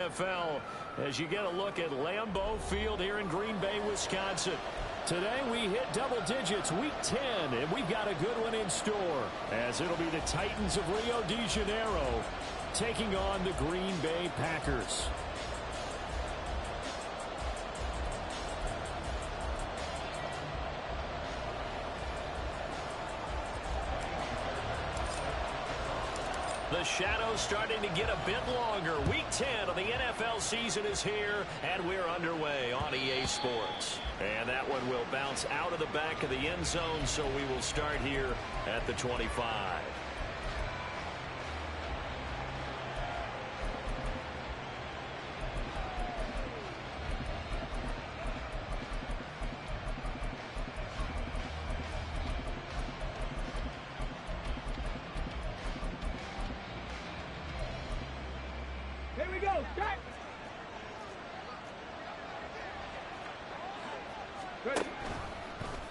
NFL as you get a look at Lambeau Field here in Green Bay, Wisconsin. Today we hit double digits, week 10, and we've got a good one in store as it'll be the Titans of Rio de Janeiro taking on the Green Bay Packers. The shadow's starting to get a bit longer. Week 10 of the NFL season is here, and we're underway on EA Sports. And that one will bounce out of the back of the end zone, so we will start here at the 25.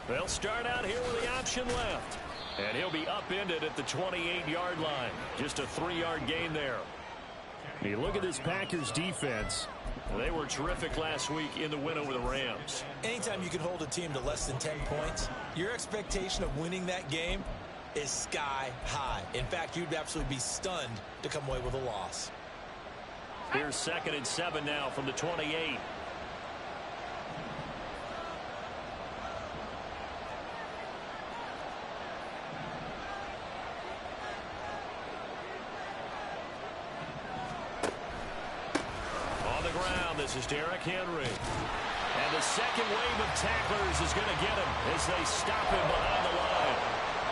They'll start out here with the option left. And he'll be upended at the 28-yard line. Just a 3-yard gain there. Hey, look at this Packers defense. They were terrific last week in the win over the Rams. Anytime you can hold a team to less than 10 points, your expectation of winning that game is sky high. In fact, you'd absolutely be stunned to come away with a loss. Here's 2nd and 7 now from the 28. This is Derrick Henry. And the second wave of tacklers is going to get him as they stop him behind the line.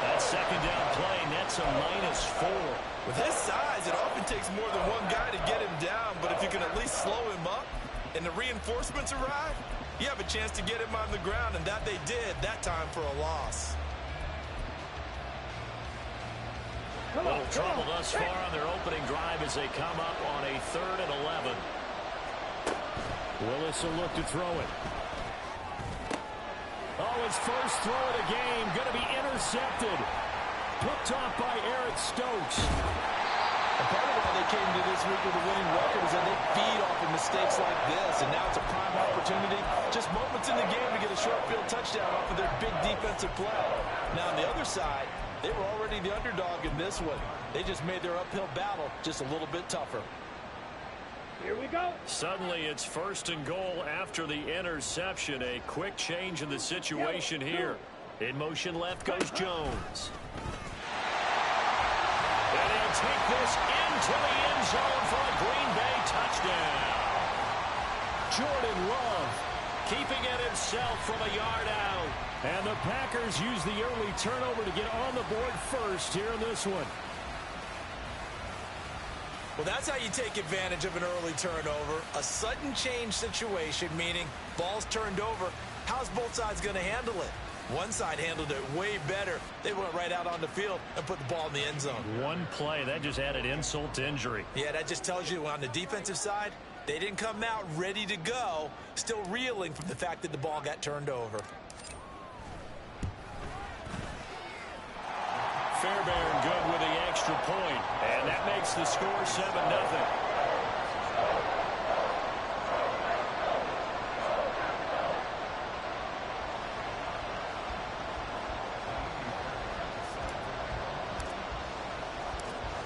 That second down play nets a -4. With his size, it often takes more than one guy to get him down, but if you can at least slow him up and the reinforcements arrive, you have a chance to get him on the ground, and that they did that time for a loss. A little trouble thus far on their opening drive as they come up on a 3rd and 11. Willis will look to throw it. Oh, his first throw of the game going to be intercepted. Picked off by Eric Stokes. And part of why they came to this week with a winning record is that they feed off of mistakes like this, and now it's a prime opportunity. Just moments in the game to get a short field touchdown off of their big defensive play. Now, on the other side, they were already the underdog in this one. They just made their uphill battle just a little bit tougher. Here we go. Suddenly it's 1st and goal after the interception. A quick change in the situation here. In motion left goes Jones. And he'll take this into the end zone for a Green Bay touchdown. Jordan Love keeping it himself from a yard out. And the Packers use the early turnover to get on the board first here in this one. Well, that's how you take advantage of an early turnover. A sudden change situation, meaning ball's turned over. How's both sides going to handle it? One side handled it way better. They went right out on the field and put the ball in the end zone. One play, that just added insult to injury. Yeah, that just tells you on the defensive side, they didn't come out ready to go, still reeling from the fact that the ball got turned over. Fairbairn good with the extra point, and that makes the score 7-0.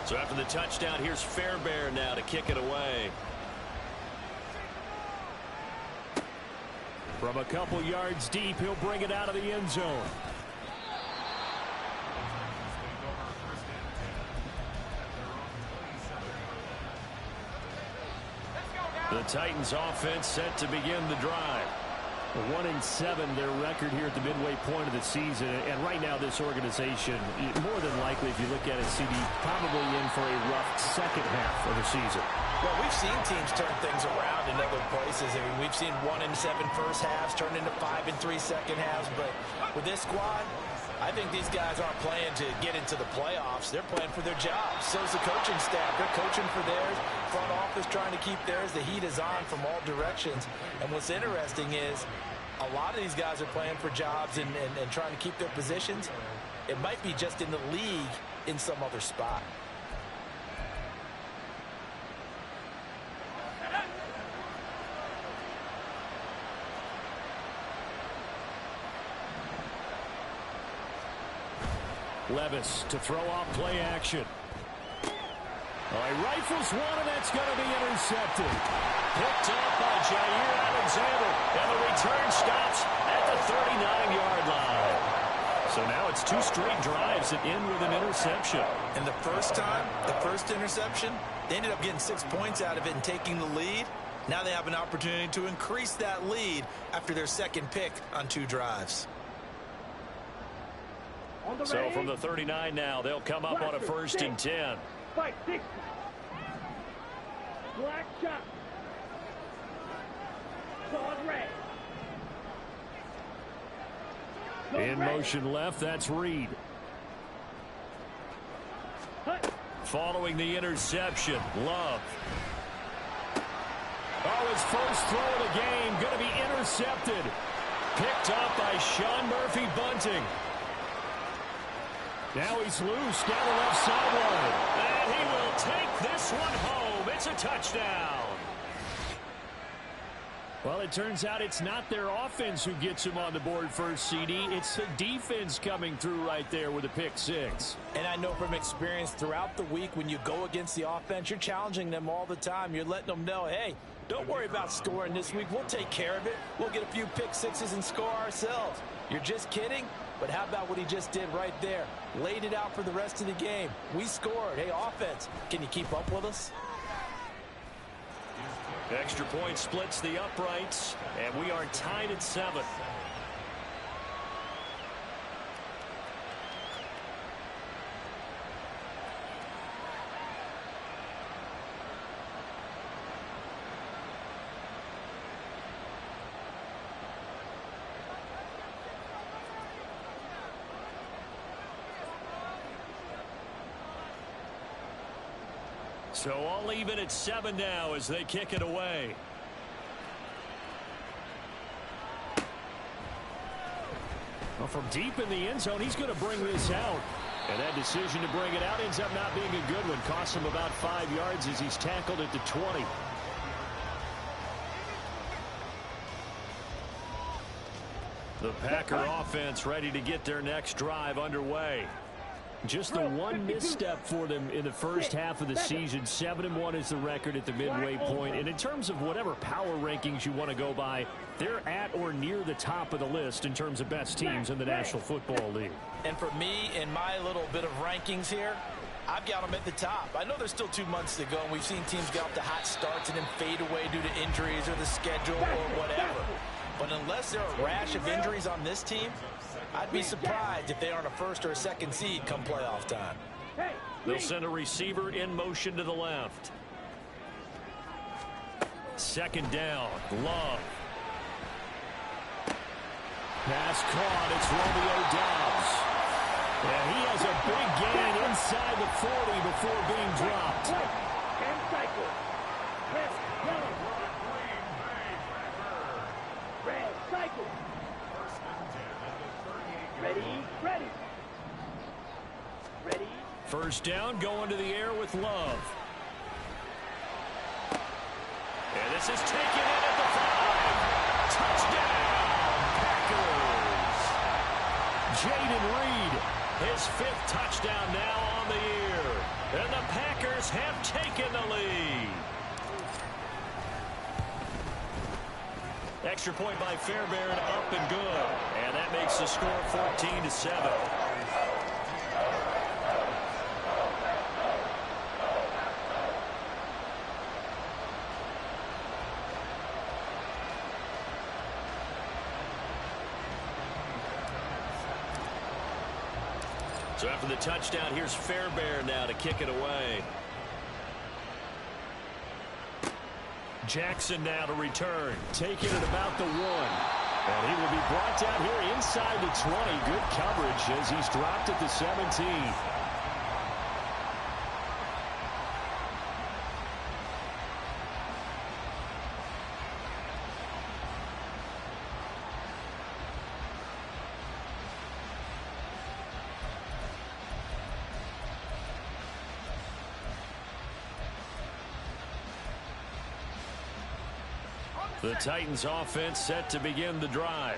So after the touchdown, here's Fairbairn now to kick it away. From a couple yards deep, he'll bring it out of the end zone. The Titans offense set to begin the drive. 1-7 their record here at the midway point of the season. And right now this organization, more than likely if you look at it, CD, probably in for a rough second half of the season. Well, we've seen teams turn things around in other places. I mean, we've seen 1-7 first halves turn into 5-3 second halves. But with this squad, I think these guys aren't playing to get into the playoffs. They're playing for their jobs. So's the coaching staff. They're coaching for theirs. Front office trying to keep theirs. The heat is on from all directions. And what's interesting is a lot of these guys are playing for jobs and trying to keep their positions. It might be just in the league in some other spot. Levis to throw off play action. He rifles one, and that's going to be intercepted. Picked up by Jair Alexander, and the return stops at the 39-yard line. So now it's 2 straight drives that end with an interception. And the first time, the first interception, they ended up getting 6 points out of it and taking the lead. Now they have an opportunity to increase that lead after their second pick on 2 drives. So from the 39 now, they'll come up on a 1st and 10. Fight 60. Black shot. Solid red. In motion left, that's Reed. Following the interception, Love. His first throw of the game going to be intercepted. Picked up by Sean Murphy Bunting. Now he's loose down the left sideline. And he will take this one home. It's a touchdown. Well, it turns out it's not their offense who gets him on the board first, CD. It's the defense coming through right there with a pick 6. And I know from experience throughout the week, when you go against the offense, you're challenging them all the time. You're letting them know, hey, don't worry about scoring this week. We'll take care of it. We'll get a few pick 6s and score ourselves. You're just kidding? But how about what he just did right there? Laid it out for the rest of the game. We scored. Hey, offense, can you keep up with us? Extra point splits the uprights, and we are tied at 7. So all even at 7 now as they kick it away. Well, from deep in the end zone, he's going to bring this out. And that decision to bring it out ends up not being a good one. Costs him about 5 yards as he's tackled at the 20. The Packer offense ready to get their next drive underway. Just the one misstep for them in the first half of the season. 7-1 is the record at the midway point. And in terms of whatever power rankings you want to go by, they're at or near the top of the list in terms of best teams in the National Football League. And for me, in my little bit of rankings here, I've got them at the top. I know there's still 2 months to go, and we've seen teams get off to hot starts and then fade away due to injuries or the schedule or whatever. But unless there are a rash of injuries on this team, I'd be surprised if they aren't a 1st or a 2nd seed come playoff time. They'll send a receiver in motion to the left. 2nd down, Love. Pass caught, it's Romeo Doubs. And he has a big gain inside the 40 before being dropped. And cycle. Red, yellow. Red, cycle. Ready, ready. Ready. 1st down, going to the air with Love. And this is taken in at the 5. Touchdown, Packers. Jaden Reed, his 5th touchdown now on the year. And the Packers have taken the lead. Extra point by Fairbairn, up and good. And that makes the score 14-7. So after the touchdown, here's Fairbairn now to kick it away. Jackson now to return, taking it about the 1. And he will be brought down here inside the 20. Good coverage as he's dropped at the 17. The Titans offense set to begin the drive.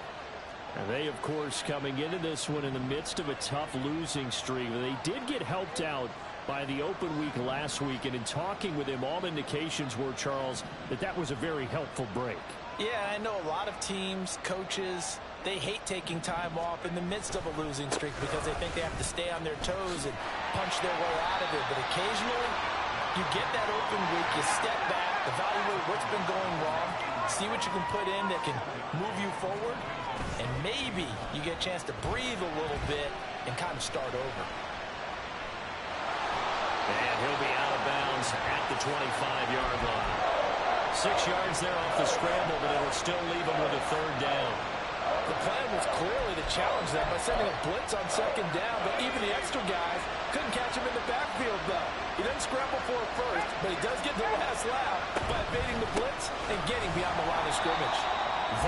And they, of course, coming into this one in the midst of a tough losing streak. They did get helped out by the open week last week, and in talking with him, all indications were, Charles, that was a very helpful break. Yeah, I know a lot of teams, coaches, they hate taking time off in the midst of a losing streak because they think they have to stay on their toes and punch their way out of it. But occasionally, you get that open week, you step back, evaluate what's been going wrong, see what you can put in that can move you forward, and maybe you get a chance to breathe a little bit and kind of start over. And he'll be out of bounds at the 25-yard line. 6 yards there off the scramble, but it'll still leave him with a third down. The plan was clearly to challenge them by sending a blitz on second down, but even the extra guys couldn't catch him in the backfield, though. He doesn't scramble for it first, but he does get the last laugh by evading the blitz and getting beyond the line of scrimmage.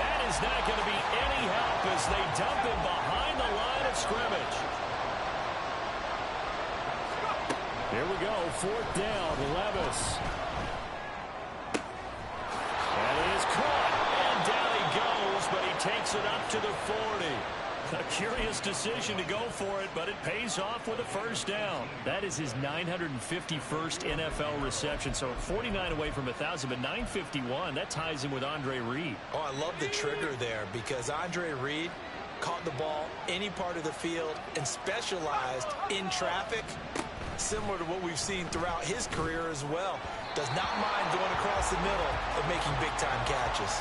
That is not going to be any help as they dump him behind the line of scrimmage. Here we go, fourth down, Levis. That is caught, and down he goes, but he takes it up to the 40. A curious decision to go for it, but it pays off with a first down. That is his 951st NFL reception, so 49 away from 1,000, but 951, that ties him with Andre Reed. Oh, I love the trigger there because Andre Reed caught the ball any part of the field and specialized in traffic, similar to what we've seen throughout his career as well. Does not mind going across the middle and making big-time catches.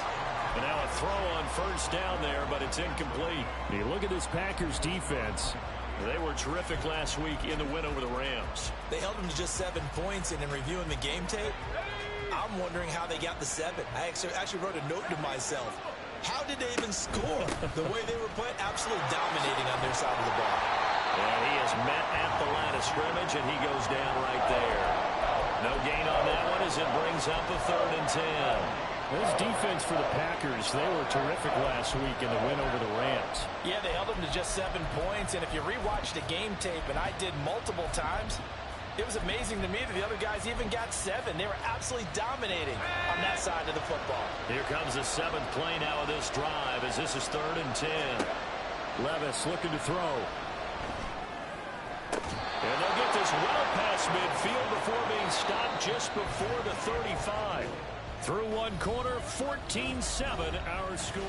And now a throw on first down there, but it's incomplete. You look at this Packers defense. They were terrific last week in the win over the Rams. They held them to just 7 points, and in reviewing the game tape, I'm wondering how they got the 7. I actually wrote a note to myself. How did they even score? The way they were playing, absolutely dominating on their side of the ball. And he is met at the line of scrimmage, and he goes down right there. No gain on that one as it brings up a 3rd and 10. This defense for the Packers, they were terrific last week in the win over the Rams. Yeah, they held them to just 7 points, and if you rewatch the game tape, and I did multiple times, it was amazing to me that the other guys even got 7. They were absolutely dominating on that side of the football. Here comes the 7th play now of this drive as this is 3rd and 10. Levis looking to throw. And they'll get this well past midfield before being stopped just before the 35. Through one quarter, 14-7 our score.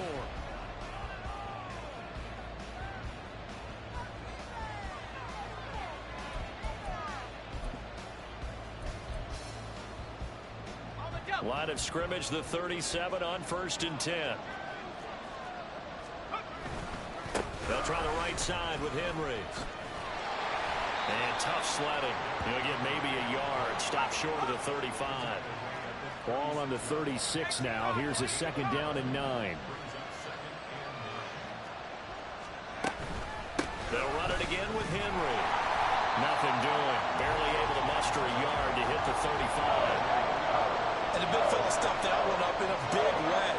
Line of scrimmage, the 37 on 1st and 10. They'll try the right side with Henry. And tough sledding. He'll get maybe a yard. Stop short of the 35. Ball on the 36 now. Here's a 2nd down and 9. They'll run it again with Henry. Nothing doing. Barely able to muster a yard to hit the 35. And the big fella stuffed that one up in a big way.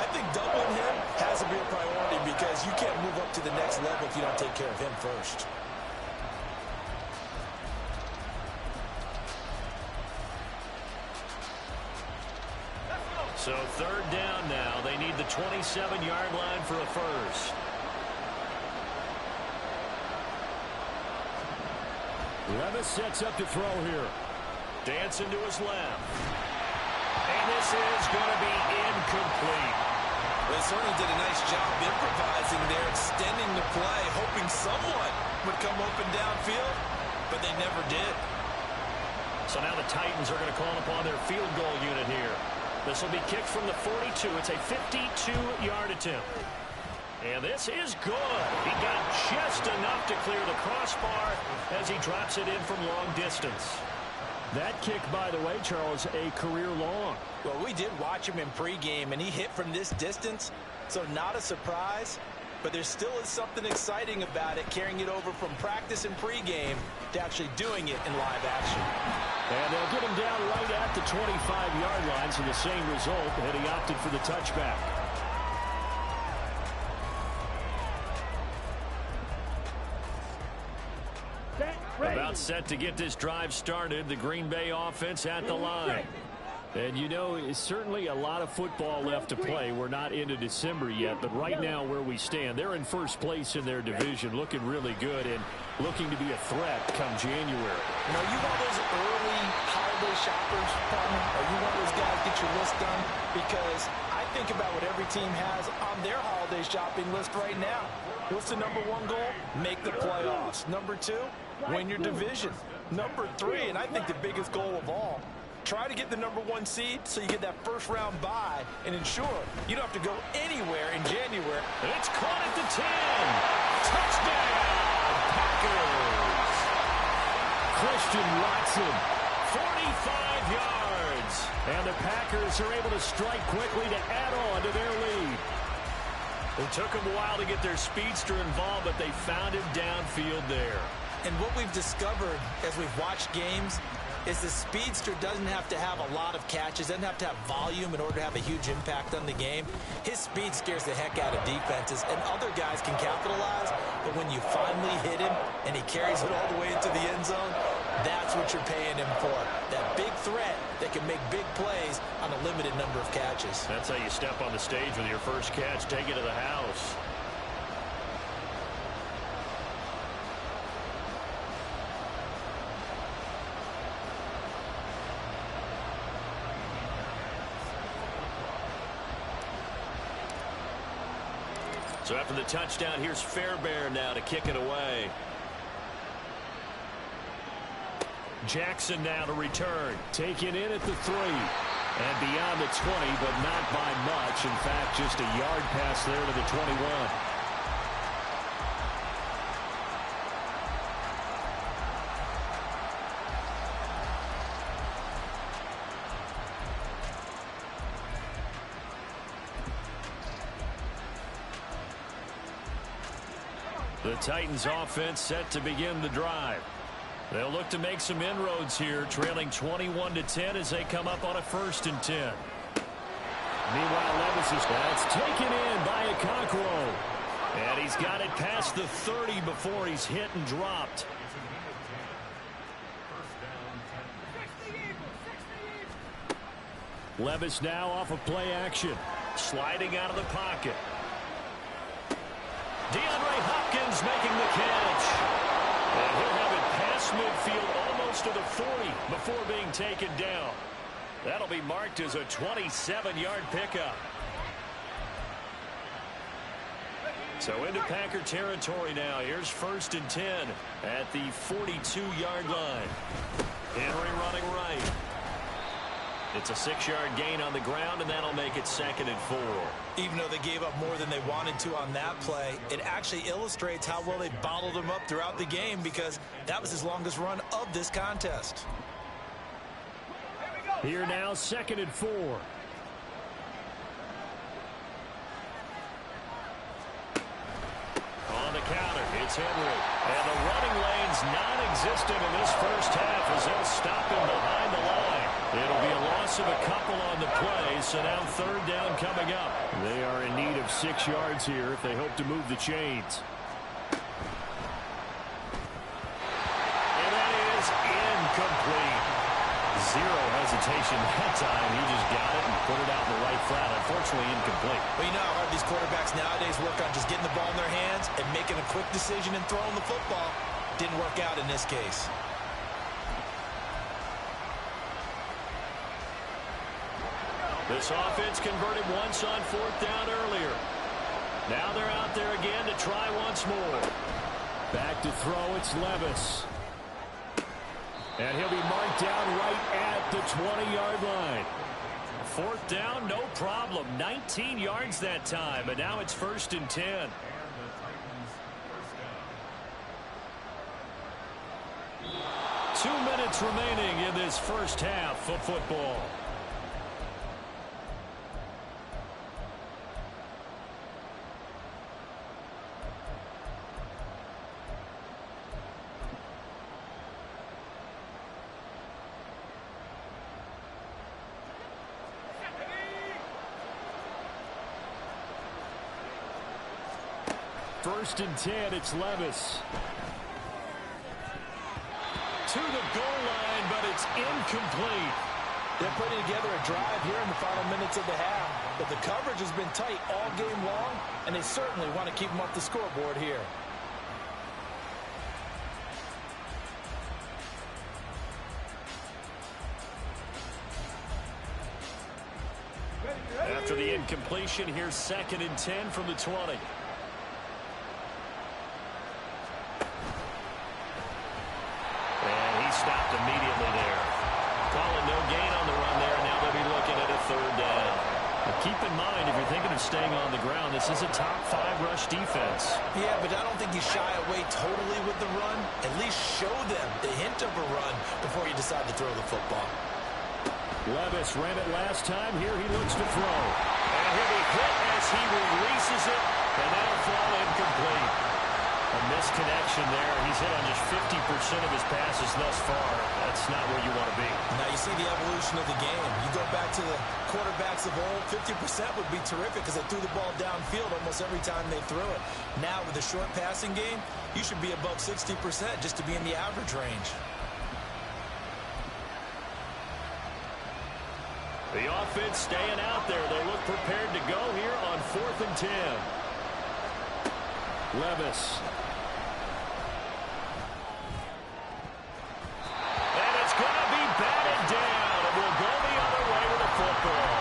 I think doubling him has to be a priority because you can't move up to the next level if you don't take care of him first. So 3rd down now. They need the 27-yard line for a first. Levis sets up to throw here. Dancing to his left. And this is going to be incomplete. They certainly did a nice job improvising there, extending the play, hoping someone would come open downfield, but they never did. So now the Titans are going to call upon their field goal unit here. This will be kicked from the 42. It's a 52-yard attempt. And this is good. He got just enough to clear the crossbar as he drops it in from long distance. That kick, by the way, Charles, a career long. Well, we did watch him in pregame, and he hit from this distance, so not a surprise. But there still is something exciting about it, carrying it over from practice and pregame to actually doing it in live action. And they'll get him down right at the 25-yard line, so the same result, and he opted for the touchback. About set to get this drive started. The Green Bay offense at the line. And, you know, it's certainly a lot of football left to play. We're not into December yet, but right now where we stand, they're in first place in their division, looking really good and looking to be a threat come January. You know, you one of those early holiday shoppers, partner? Are you one of those guys get your list done? Because I think about what every team has on their holiday shopping list right now. What's the number one goal? Make the playoffs. Number two, win your division. Number three, and I think the biggest goal of all, try to get the number one seed so you get that first round bye and ensure you don't have to go anywhere in January. It's caught at the 10. Touchdown, Packers. Christian Watson, 45 yards. And the Packers are able to strike quickly to add on to their lead. It took them a while to get their speedster involved, but they found him downfield there. And what we've discovered as we've watched games is the speedster doesn't have to have a lot of catches, doesn't have to have volume in order to have a huge impact on the game. His speed scares the heck out of defenses, and other guys can capitalize, but when you finally hit him and he carries it all the way into the end zone, that's what you're paying him for. That big threat that can make big plays on a limited number of catches. That's how you step on the stage with your first catch, take it to the house. So after the touchdown, here's Fairbairn now to kick it away. Jackson now to return. Taken in at the 3. And beyond the 20, but not by much. In fact, just a yard pass there to the 21. The Titans offense set to begin the drive. They'll look to make some inroads here, trailing 21-10 as they come up on a 1st and 10. Meanwhile, Levis is that's taken in by Okonkwo. And he's got it past the 30 before he's hit and dropped. Levis now off of play action. Sliding out of the pocket. DeAndre Hopkins making the catch. And he'll have it past midfield almost to the 40 before being taken down. That'll be marked as a 27-yard pickup. So into Packer territory now. Here's 1st and 10 at the 42-yard line. Henry running right. It's a 6-yard gain on the ground, and that'll make it 2nd and 4. Even though they gave up more than they wanted to on that play, it actually illustrates how well they bottled him up throughout the game because that was his longest run of this contest. Here now, 2nd and 4. On the counter, it's Henry. And the running lane's non-existent in this first half as they'll stop him behind the line. It'll be a loss of a couple on the play, so now 3rd down coming up. They are in need of 6 yards here if they hope to move the chains. And that is incomplete. Zero hesitation that time. He just got it and put it out in the right flat. Unfortunately, incomplete. Well, you know how hard these quarterbacks nowadays work on just getting the ball in their hands and making a quick decision and throwing the football. Didn't work out in this case. This offense converted once on 4th down earlier. Now they're out there again to try once more. Back to throw, it's Levis. And he'll be marked down right at the 20-yard line. 4th down, no problem. 19 yards that time, and now it's 1st and 10. Two minutes remaining in this first half of football. First and 10, it's Levis. To the goal line, but it's incomplete. They're putting together a drive here in the final minutes of the half. But the coverage has been tight all game long, and they certainly want to keep them off the scoreboard here. After the incompletion, here's 2nd and 10 from the 20. And he stopped immediately there. Calling no gain on the run there. Now they'll be looking at a 3rd down. But keep in mind, if you're thinking of staying on the ground, this is a top 5 rush defense. Yeah, but I don't think you shy away totally with the run. At least show them the hint of a run before you decide to throw the football. Levis ran it last time. Here he looks to throw. And he'll be hit as he releases it. And that'll fall incomplete. A misconnection there. He's hit on just 50% of his passes thus far. That's not where you want to be. Now you see the evolution of the game. You go back to the quarterbacks of old, 50% would be terrific because they threw the ball downfield almost every time they threw it. Now with the short passing game, you should be above 60% just to be in the average range. The offense staying out there. They look prepared to go here on 4th and 10. Levis. And it's going to be batted down. It will go the other way with the football.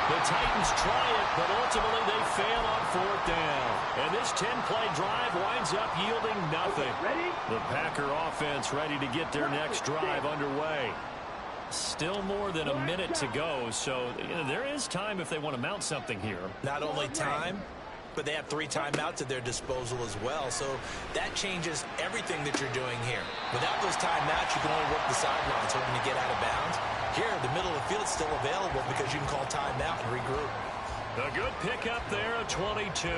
The Titans try it, but ultimately they fail on 4th down. And this 10-play drive winds up yielding nothing. Ready? The Packer offense ready to get their next drive underway. Still more than a minute to go, so there is time if they want to mount something here. Not only time, but they have 3 timeouts at their disposal as well, so that changes everything that you're doing here. Without those timeouts, you can only work the sidelines hoping to get out of bounds. Here, the middle of the field is still available because you can call timeout and regroup. A good pickup there, a 22.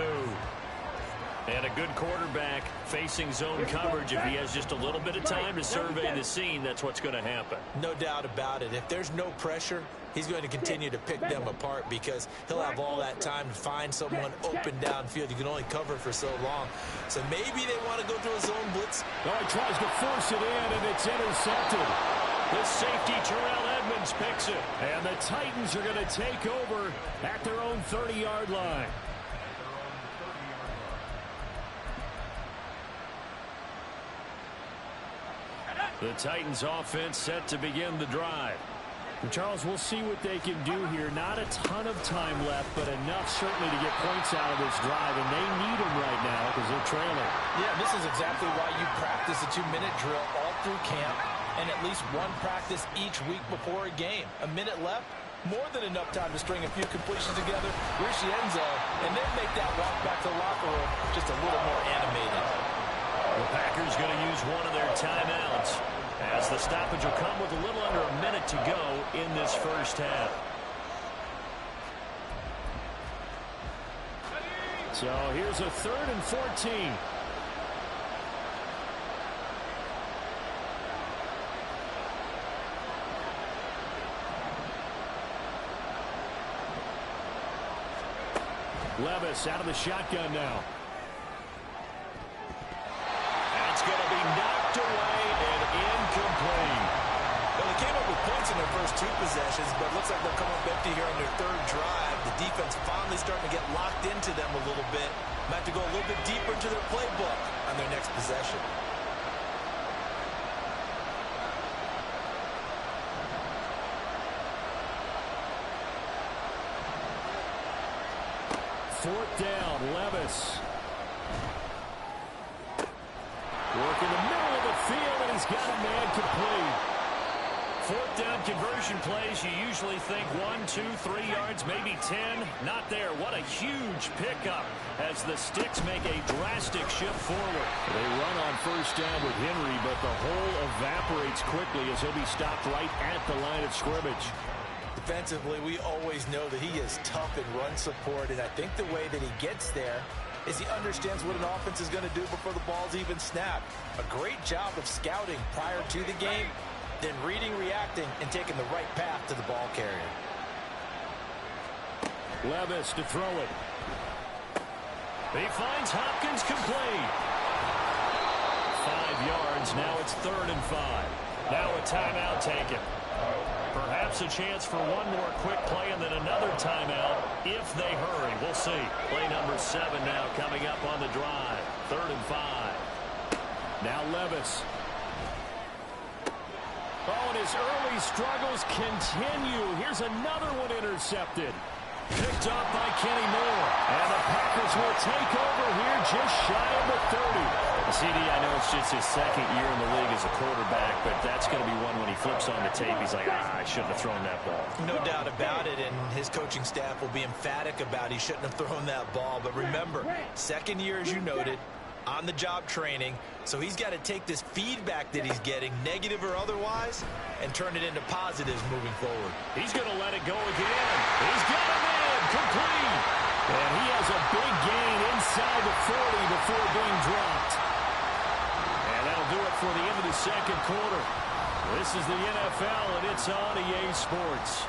And a good quarterback facing zone coverage. If he has just a little bit of time to survey the scene, that's what's going to happen. No doubt about it. If there's no pressure, he's going to continue to pick them apart because he'll have all that time to find someone open downfield. You can only cover for so long. So maybe they want to go to a zone blitz. Oh, he tries to force it in, and it's intercepted. The safety, Terrell Edmonds, picks it. And the Titans are going to take over at their own 30-yard line. The Titans offense set to begin the drive. And Charles, we'll see what they can do here. Not a ton of time left, but enough certainly to get points out of this drive, and they need them right now because they're trailing. Yeah, this is exactly why you practice a 2-minute drill all through camp and at least one practice each week before a game. A minute left, more than enough time to string a few completions together, reach the end zone, and then make that walk back to the locker room just a little more animated. The Packers going to use one of their timeouts as the stoppage will come with a little under a minute to go in this first half. So here's a 3rd and 14. Levis out of the shotgun now. That's going to be knocked away and incomplete. Well, they came up with points in their first 2 possessions, but it looks like they'll come up empty here on their 3rd drive. The defense finally starting to get locked into them a little bit. Might have to go a little bit deeper into their playbook on their next possession. Fourth down, Levis. Work in the middle of the field, and he's got a man complete. 4th down conversion plays, you usually think 1, 2, 3 yards, maybe 10. Not there. What a huge pickup as the Sticks make a drastic shift forward. They run on 1st down with Henry, but the hole evaporates quickly as he'll be stopped right at the line of scrimmage. Defensively, we always know that he is tough in run support, and I think the way that he gets there is he understands what an offense is going to do before the ball's even snapped. A great job of scouting prior to the game, then reading, reacting, and taking the right path to the ball carrier. Levis to throw it. He finds Hopkins complete. 5 yards. Now it's 3rd and 5. Now a timeout taken. Perhaps a chance for one more quick play and then another timeout if they hurry. We'll see. Play number 7 now coming up on the drive. 3rd and 5. Now Levis. Oh, and his early struggles continue. Here's another one intercepted. Picked up by Kenny Moore. And the Packers will take over here just shy of the 30. CD, I know it's just his second year in the league as a quarterback, but that's going to be one when he flips on the tape. He's like, I shouldn't have thrown that ball. No doubt about it, and his coaching staff will be emphatic about he shouldn't have thrown that ball. But remember, second year, as you noted, on-the-job training, so he's got to take this feedback that he's getting, negative or otherwise, and turn it into positives moving forward. He's going to let it go again. He's got him in, complete. And he has a big gain inside the 40 before being dropped. And that'll do it for the end of the second quarter. This is the NFL, and it's on EA Sports.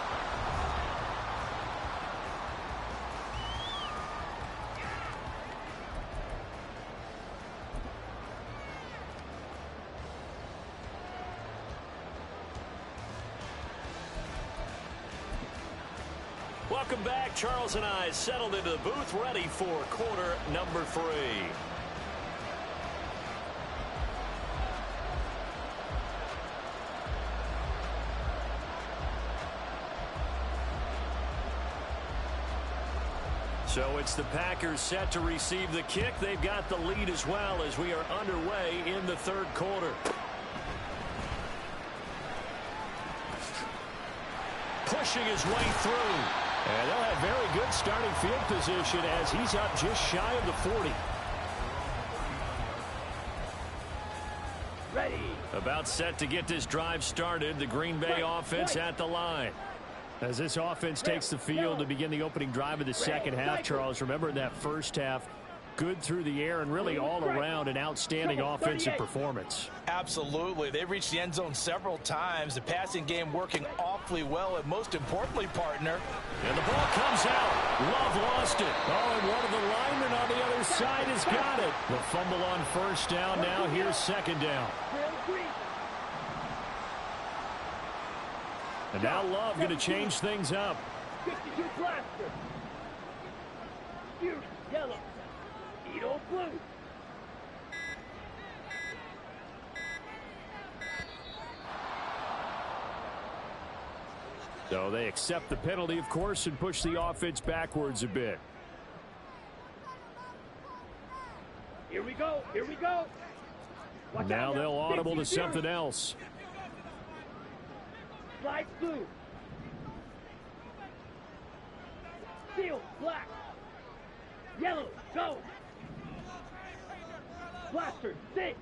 Welcome back. Charles and I settled into the booth, ready for quarter number 3. So it's the Packers set to receive the kick. They've got the lead as well as we are underway in the 3rd quarter. Pushing his way through. And they'll have very good starting field position as he's up just shy of the 40. Ready. About set to get this drive started. The Green Bay offense at the line. As this offense takes the field to begin the opening drive of the second half, Charles, remember in that first half, good through the air and really all around an outstanding offensive performance. Absolutely. They reached the end zone several times. The passing game working awfully well, and most importantly, partner. And the ball comes out. Love lost it. Oh, and one of the linemen on the other side has got it. The fumble on first down now. Here's second down. And now Love going to change things up. 52 blaster. Huge yellow. Edo blue. So they accept the penalty, of course, and push the offense backwards a bit. Here we go. Here we go. Watch Now out they'll audible to something else. Slide blue. Steel black. Yellow. Go. Blaster. 6.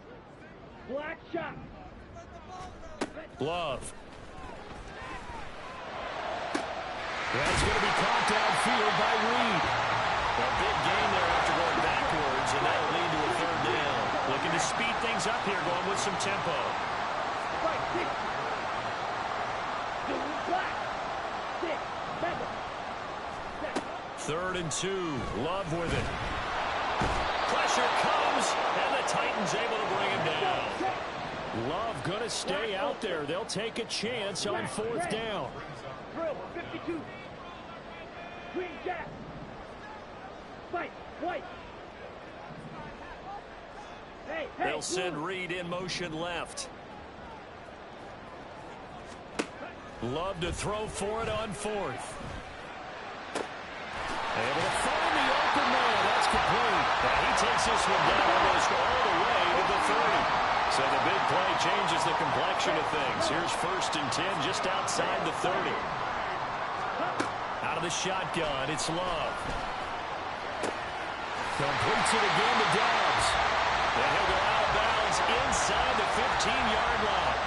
Black shot. Love. That's going to be caught downfield by Reed. A big gain there after going backwards, and that'll lead to a 3rd down. Looking to speed things up here, going with some tempo. Right, 6. Blue black. 6. 7. 3rd and 2. Love with it. Pressure comes, and the Titans able to bring him down. Love going to stay out there. They'll take a chance on 4th down. Drill 52. Green jack. Fight. White. Hey, hey. They'll send Reed in motion left. Love to throw for it on 4th. Able to find the open man. That's complete. And he takes this one down almost all the way to the 30. So the big play changes the complexion of things. Here's 1st and 10 just outside the 30. Out of the shotgun, it's Love. Completes it again to Dobbs. And he'll go out of bounds inside the 15-yard line.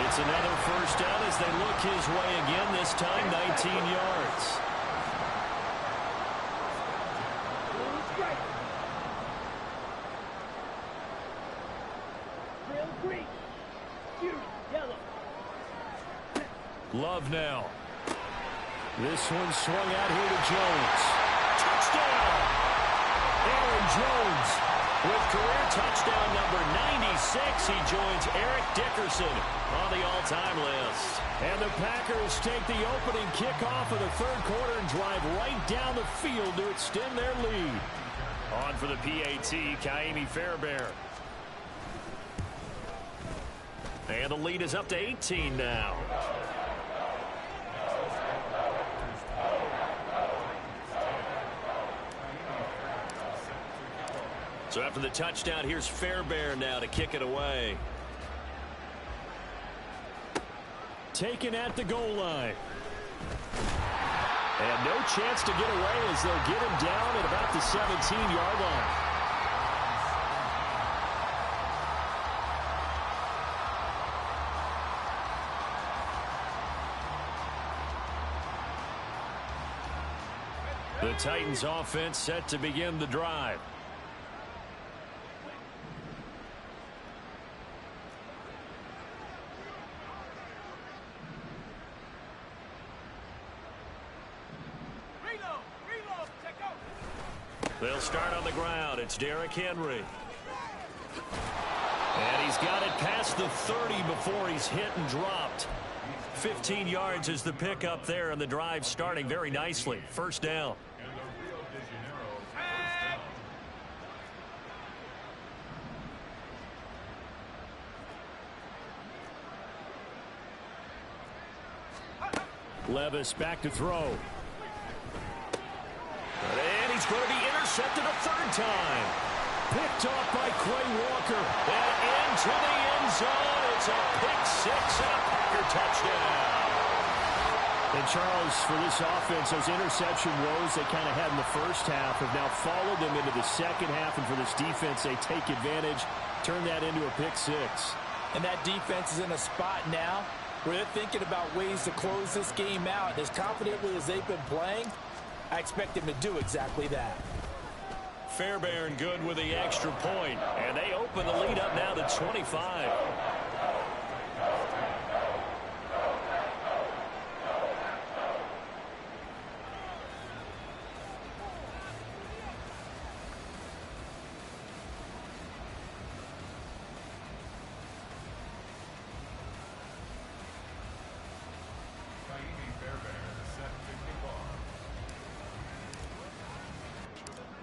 It's another 1st down as they look his way again, this time 19 yards. Love now. This one swung out here to Jones. Touchdown! Aaron Jones With career touchdown number 96, he joins Eric Dickerson on the all-time list. And the Packers take the opening kickoff of the third quarter and drive right down the field to extend their lead. On for the PAT, Kaimi Fairbairn. And the lead is up to 18 now. So after the touchdown, here's Fairbairn now to kick it away. Taken at the goal line. And no chance to get away as they'll get him down at about the 17-yard line. The Titans offense set to begin the drive. They'll start on the ground. It's Derrick Henry. And he's got it past the 30 before he's hit and dropped. 15 yards is the pickup there, and the drive starting very nicely. First down. Levis back to throw. And he's going to be intercepted a third time. Picked off by Quay Walker. And into the end zone. It's a pick six and a Packer touchdown. And Charles, for this offense, those interception woes they kind of had in the first half have now followed them into the second half. And for this defense, they take advantage, turn that into a pick six. And that defense is in a spot now where they're thinking about ways to close this game out. As confidently as they've been playing, I expect him to do exactly that. Fairbairn good with the extra point, and they open the lead up now to 25.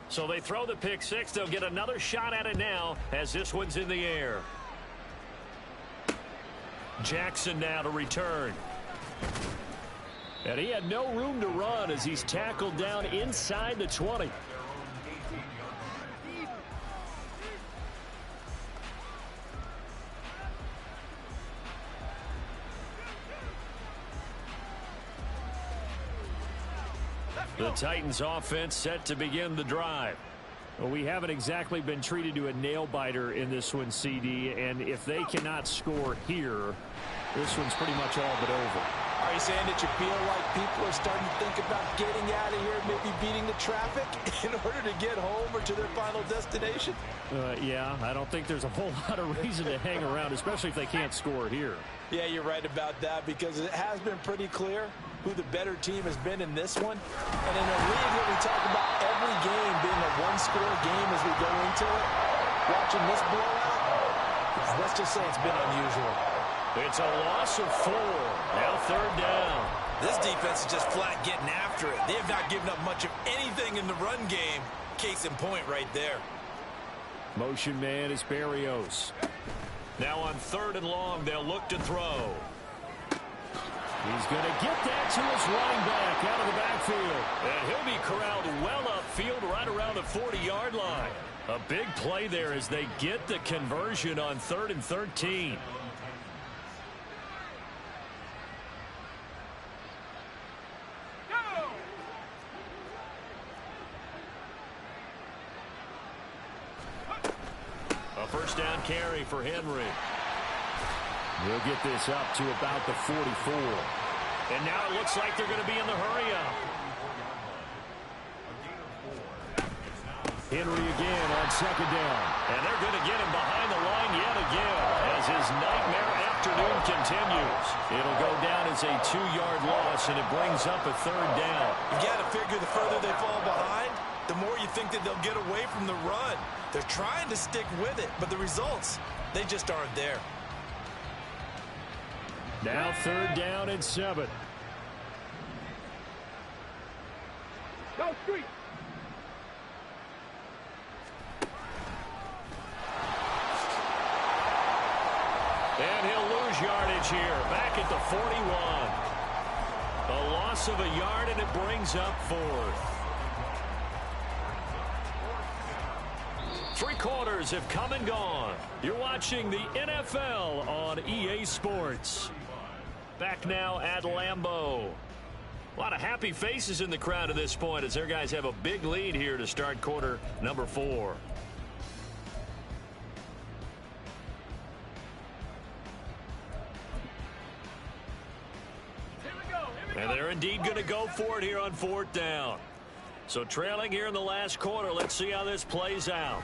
So they throw the pick six. They'll get another shot at it now as this one's in the air. Jackson now to return. And he had no room to run as he's tackled down inside the 20. The Titans offense set to begin the drive. Well, we haven't exactly been treated to a nail-biter in this one, CD, and if they cannot score here, this one's pretty much all but over. Are you saying that you feel like people are starting to think about getting out of here, maybe beating the traffic in order to get home or to their final destination? Yeah, I don't think there's a whole lot of reason to hang around, especially if they can't score here. Yeah, you're right about that because it has been pretty clear who the better team has been in this one. And in a league where we talk about every game being a one-score game as we go into it, watching this blowout, let's just say it's been unusual. It's a loss of 4. Now third down. This defense is just flat getting after it. They have not given up much of anything in the run game. Case in point right there. Motion man is Berrios. Now on third and long, they'll look to throw. He's going to get that to his running back out of the backfield. And he'll be corralled well upfield right around the 40-yard line. A big play there as they get the conversion on 3rd and 13. A first down carry for Henry. He'll get this up to about the 44. And now it looks like they're going to be in the hurry-up. Henry again on second down. And they're going to get him behind the line yet again as his nightmare afternoon continues. It'll go down as a 2-yard loss, and it brings up a third down. You got to figure the further they fall behind, the more you think that they'll get away from the run. They're trying to stick with it, but the results, they just aren't there. Now 3rd down and 7. Go street. And he'll lose yardage here. Back at the 41. A loss of a yard, and it brings up 4th. 3 quarters have come and gone. You're watching the NFL on EA Sports. Back now at Lambeau. A lot of happy faces in the crowd at this point as their guys have a big lead here to start quarter number 4. And they're indeed going to go for it here on 4th down. So trailing here in the last quarter. Let's see how this plays out.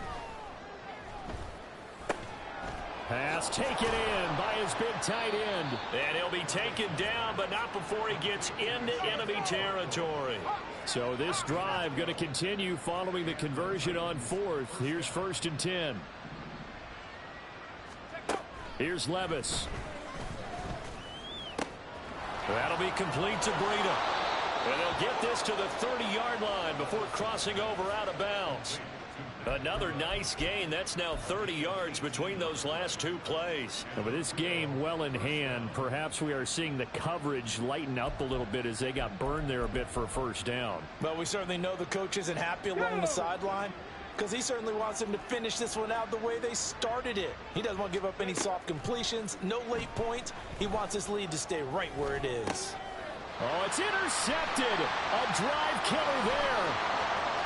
Pass taken in by his big tight end. And he'll be taken down, but not before he gets into enemy territory. So this drive going to continue following the conversion on 4th. Here's 1st and 10. Here's Levis. That'll be complete to Breida. And they'll get this to the 30-yard line before crossing over out of bounds. Another nice gain. That's now 30 yards between those last 2 plays. And with this game well in hand, perhaps we are seeing the coverage lighten up a little bit as they got burned there a bit for a 1st down. Well, we certainly know the coach isn't happy along the sideline because he certainly wants them to finish this one out the way they started it. He doesn't want to give up any soft completions, no late points. He wants his lead to stay right where it is. Oh, it's intercepted. A drive killer there.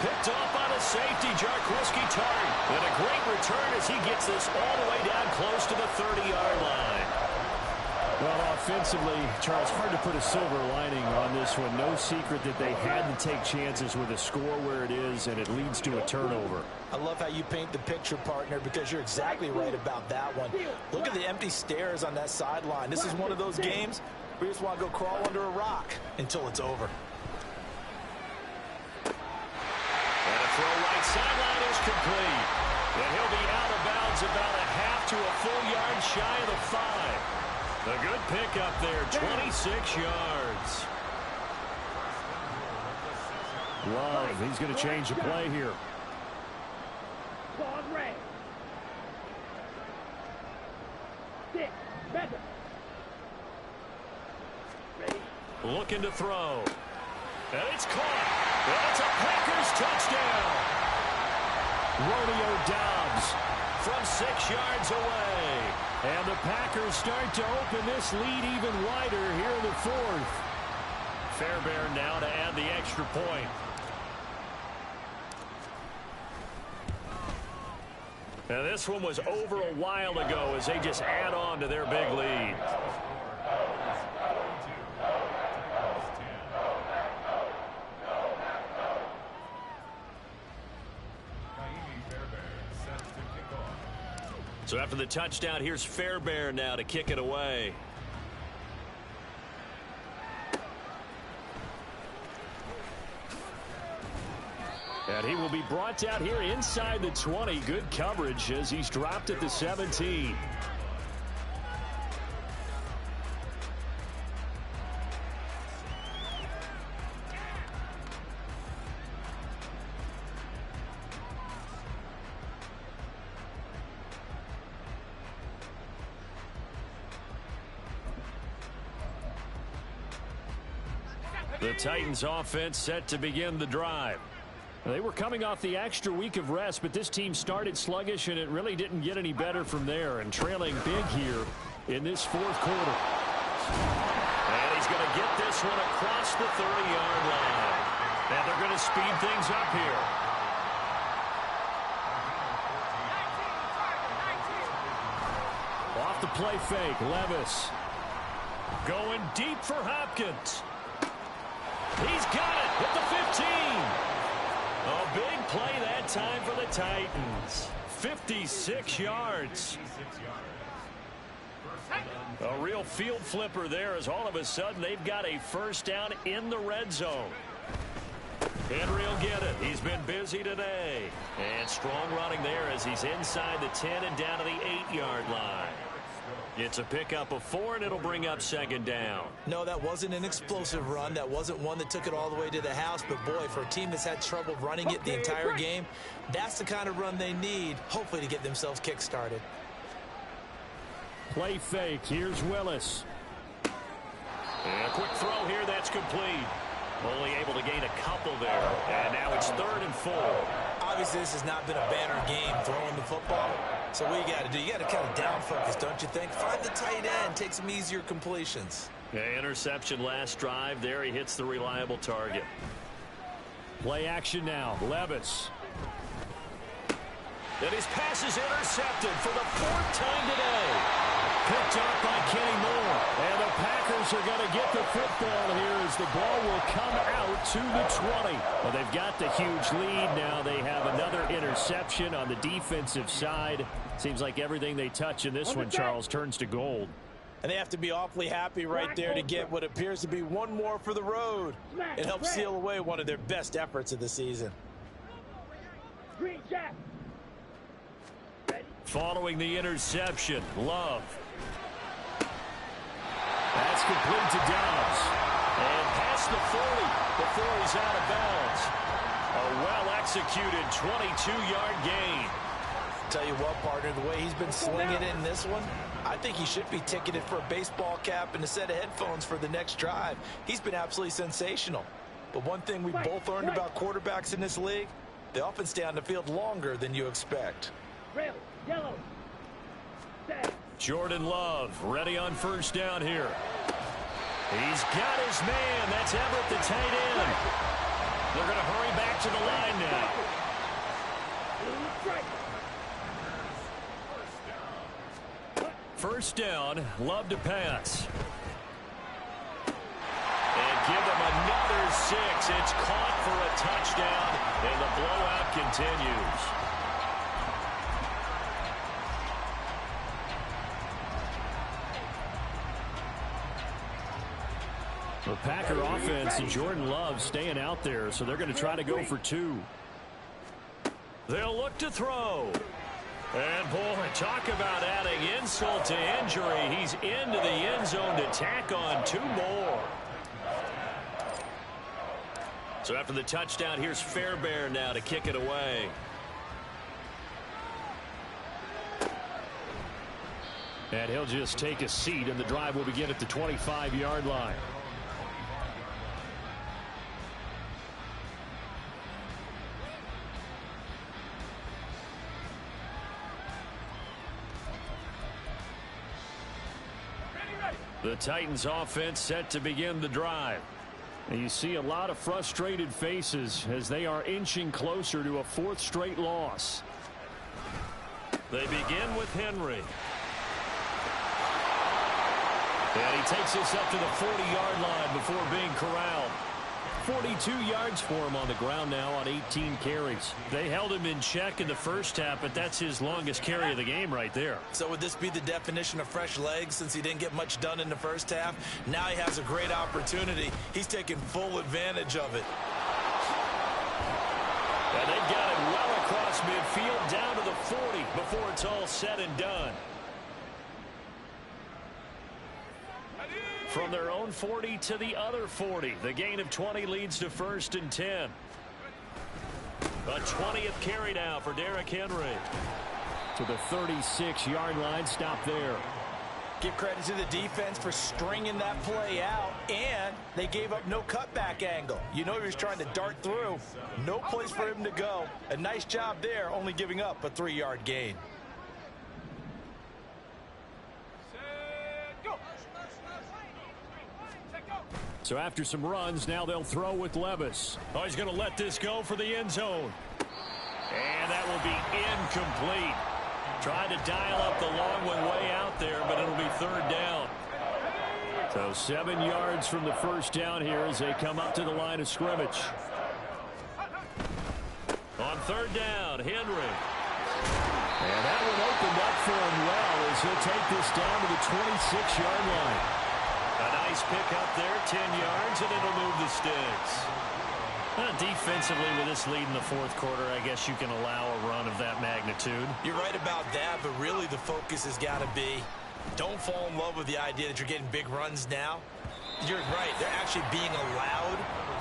Picked off by the safety, Jarkowski Tart. And a great return as he gets this all the way down close to the 30-yard line. Well, offensively, Charles, hard to put a silver lining on this one. No secret that they had to take chances with a score where it is, and it leads to a turnover. I love how you paint the picture, partner, because you're exactly right about that one. Look at the empty stairs on that sideline. This is one of those games where you just want to go crawl under a rock until it's over. And a throw right sideline is complete. And he'll be out of bounds about a half to a full yard shy of the 5. A good pickup there, 26 yards. Love, he's going to change the play here. Pause red. 6, better. Ready. Looking to throw. And it's caught. And it's a Packers touchdown. Romeo Doubs from 6 yards away. And the Packers start to open this lead even wider here in the 4th. Fairbairn now to add the extra point. Now this one was over a while ago as they just add on to their big lead. So after the touchdown, here's Fairbairn now to kick it away. And he will be brought down here inside the 20. Good coverage as he's dropped at the 17. The Titans offense set to begin the drive. They were coming off the extra week of rest, but this team started sluggish, and it really didn't get any better from there, and trailing big here in this 4th quarter. And he's going to get this one across the 30-yard line. And they're going to speed things up here. Off the play fake, Levis. Going deep for Hopkins. He's got it at the 15. A big play that time for the Titans. 56 yards. A real field flipper there as all of a sudden they've got a first down in the red zone. Henry will get get it. He's been busy today. And strong running there as he's inside the 10 and down to the 8-yard line. It's a pickup of 4, and it'll bring up second down. No, that wasn't an explosive run. That wasn't one that took it all the way to the house. But, boy, for a team that's had trouble running it the entire game, that's the kind of run they need, hopefully, to get themselves kick-started. Play fake. Here's Willis. And a quick throw here. That's complete. Only able to gain a couple there. And now it's 3rd and 4. Obviously, this has not been a banner game throwing the football. So what you got to do, you got to kind of down focus, don't you think? Find the tight end, take some easier completions. Yeah, interception last drive. There he hits the reliable target. Play action now. Levis. And his pass is intercepted for the 4th time today. Picked up by Kenny Moore. And the Packers are going to get the football here as the ball will come out to the 20. Well, they've got the huge lead. Now they have another interception on the defensive side. Seems like everything they touch in this one, Charles, turns to gold. And they have to be awfully happy right there to get what appears to be one more for the road. It helps seal away one of their best efforts of the season. Green Jack. Following the interception, Love. That's complete to Dobbs. And past the 40 before he's out of bounds. A well-executed 22-yard gain. Tell you what, partner, the way he's been slinging it in this one, I think he should be ticketed for a baseball cap and a set of headphones for the next drive. He's been absolutely sensational. But one thing we both learned about quarterbacks in this league, they often stay on the field longer than you expect. Rail, yellow. Set. Jordan Love ready on first down here. He's got his man. That's Everett, the tight end. They're going to hurry back to the line now. First down, Love to pass. And give them another 6. It's caught for a touchdown, and the blowout continues. The Packer offense and Jordan Love staying out there, so they're going to try to go for 2. They'll look to throw. And, boy, talk about adding insult to injury. He's into the end zone to tack on 2 more. So after the touchdown, here's Fairbairn now to kick it away. And he'll just take a seat, and the drive will begin at the 25-yard line. The Titans offense set to begin the drive. And you see a lot of frustrated faces as they are inching closer to a 4th straight loss. They begin with Henry. And he takes this up to the 40-yard line before being corralled. 42 yards for him on the ground now on 18 carries. They held him in check in the first half, but that's his longest carry of the game right there. So would this be the definition of fresh legs since he didn't get much done in the first half? Now he has a great opportunity. He's taking full advantage of it. And they've got it well across midfield down to the 40 before it's all said and done. From their own 40 to the other 40. The gain of 20 leads to 1st and 10. A 20th carry now for Derrick Henry. To the 36-yard line. Stop there. Give credit to the defense for stringing that play out, and they gave up no cutback angle. You know he was trying to dart through. No place for him to go. A nice job there, only giving up a 3-yard gain. So after some runs, now they'll throw with Levis. Oh, he's going to let this go for the end zone. And that will be incomplete. Tried to dial up the long one way out there, but it'll be 3rd down. So 7 yards from the first down here as they come up to the line of scrimmage. On 3rd down, Henry. And that one opened up for him well as he'll take this down to the 26-yard line. A nice pick up there, 10 yards, and it'll move the sticks. Defensively, with this lead in the fourth quarter, I guess you can allow a run of that magnitude. You're right about that, but really the focus has got to be don't fall in love with the idea that you're getting big runs now. You're right. They're actually being allowed.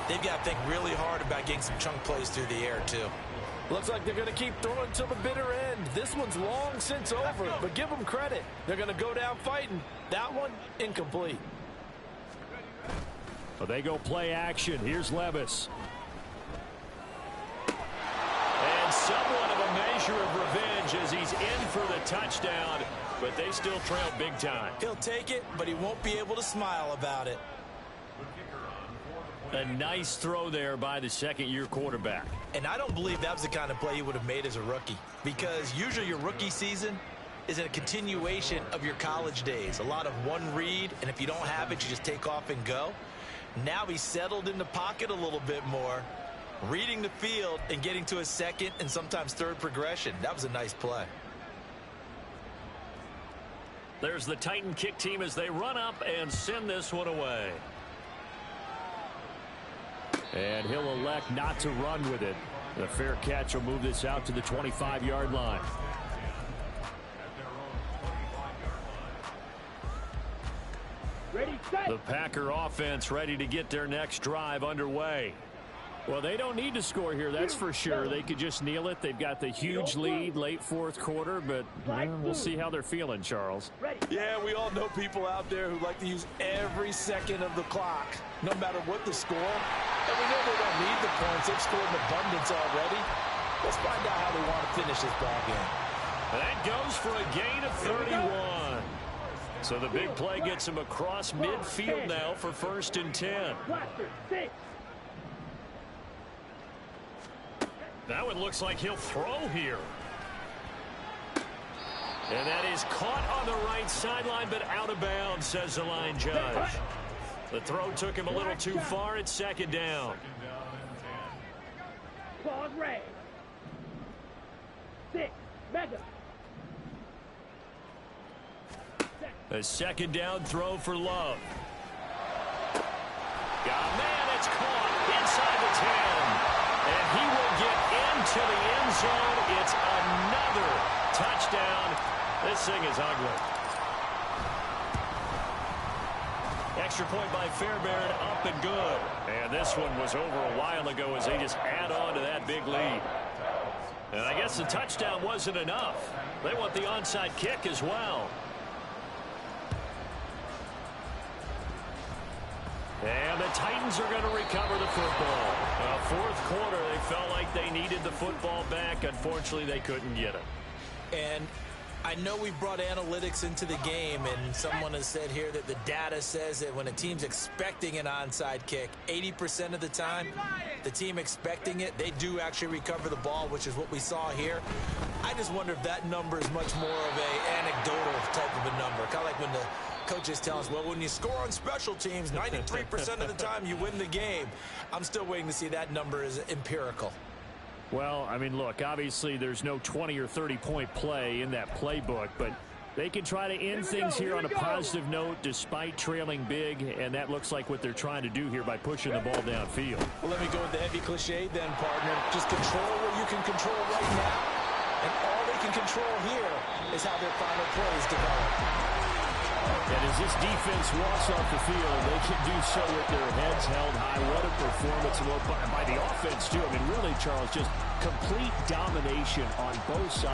They've got to think really hard about getting some chunk plays through the air, too. Looks like they're going to keep throwing till the bitter end. This one's long since over, but give them credit. They're going to go down fighting. That one, incomplete. Well, they go play action. Here's Levis. And somewhat of a measure of revenge as he's in for the touchdown, but they still trail big time. He'll take it, but he won't be able to smile about it. A nice throw there by the second-year quarterback. And I don't believe that was the kind of play he would have made as a rookie, because usually your rookie season is a continuation of your college days. A lot of one read, and if you don't have it, you just take off and go. Now he's settled in the pocket a little bit more, reading the field and getting to a second and sometimes third progression. That was a nice play. There's the Titan kick team as they run up and send this one away. And he'll elect not to run with it. The fair catch will move this out to the 25-yard line. Ready, set. The Packer offense ready to get their next drive underway. Well, they don't need to score here, that's for sure. They could just kneel it. They've got the huge lead late fourth quarter, but we'll see how they're feeling, Charles. Yeah, we all know people out there who like to use every second of the clock, no matter what the score. And we know they don't need the points. They've scored in abundance already. Let's find out how they want to finish this ball game. That goes for a gain of 31. So the big play gets him across midfield now for 1st and 10. That one looks like he'll throw here. And that is caught on the right sideline, but out of bounds, says the line judge. The throw took him a little too far. It's 2nd down. Claws red. 6, mega. A 2nd down throw for Love. Man, it's caught inside the 10. And he will get into the end zone. It's another touchdown. This thing is ugly. Extra point by Fairbairn, up and good. And this one was over a while ago as they just add on to that big lead. And I guess the touchdown wasn't enough. They want the onside kick as well. And the Titans are going to recover the football. Fourth quarter, they felt like they needed the football back. Unfortunately, they couldn't get it. And I know we brought analytics into the game, and someone has said here that the data says that when a team's expecting an onside kick, 80% of the time, the team expecting it, they do actually recover the ball, which is what we saw here. I just wonder if that number is much more of an anecdotal type of a number. Kind of like when the coaches tell us, well, when you score on special teams, 93% of the time you win the game. I'm still waiting to see that number is empirical. Well, I mean, look, obviously there's no 20 or 30-point play in that playbook, but they can try to end things here on a positive note despite trailing big, and that looks like what they're trying to do here by pushing the ball downfield. Well, let me go with the heavy cliche then, partner. Just control what you can control right now, and all they can control here is how their final plays develop. And as this defense walks off the field, they can do so with their heads held high. What a performance by the offense, too. I mean, really, Charles, just complete domination on both sides.